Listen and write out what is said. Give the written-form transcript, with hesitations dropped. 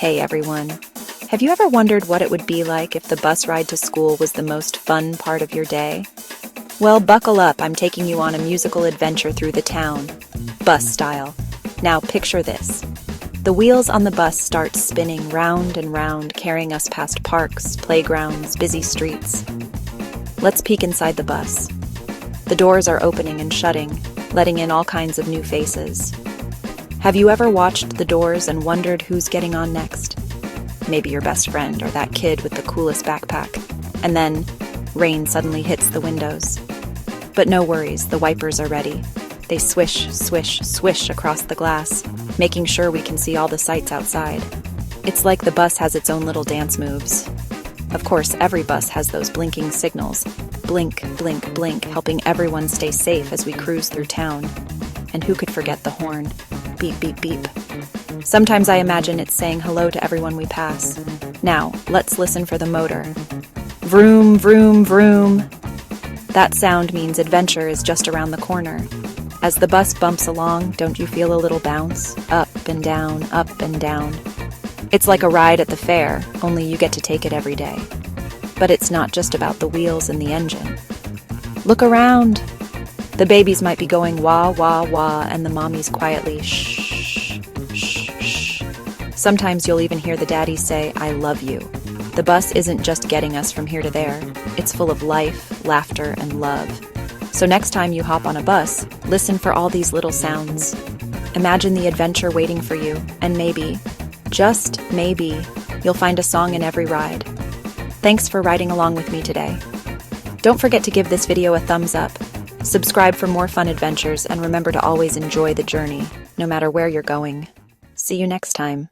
Hey everyone. Have you ever wondered what it would be like if the bus ride to school was the most fun part of your day? Well, buckle up, I'm taking you on a musical adventure through the town, bus style. Now picture this. The wheels on the bus start spinning round and round, carrying us past parks, playgrounds, busy streets. Let's peek inside the bus. The doors are opening and shutting, letting in all kinds of new faces. Have you ever watched the doors and wondered who's getting on next? Maybe your best friend or that kid with the coolest backpack. And then, rain suddenly hits the windows. But no worries, the wipers are ready. They swish, swish, swish across the glass, making sure we can see all the sights outside. It's like the bus has its own little dance moves. Of course, every bus has those blinking signals. Blink, blink, blink, helping everyone stay safe as we cruise through town. And who could forget the horn? Beep, beep, beep. Sometimes I imagine it's saying hello to everyone we pass. Now, let's listen for the motor. Vroom, vroom, vroom. That sound means adventure is just around the corner. As the bus bumps along, don't you feel a little bounce? Up and down, up and down. It's like a ride at the fair, only you get to take it every day. But it's not just about the wheels and the engine. Look around. The babies might be going wah, wah, wah, and the mommies quietly shh, shh, shh. Sometimes you'll even hear the daddies say, I love you. The bus isn't just getting us from here to there. It's full of life, laughter, and love. So next time you hop on a bus, listen for all these little sounds. Imagine the adventure waiting for you, and maybe, just maybe, you'll find a song in every ride. Thanks for riding along with me today. Don't forget to give this video a thumbs up. Subscribe for more fun adventures, and remember to always enjoy the journey, no matter where you're going. See you next time.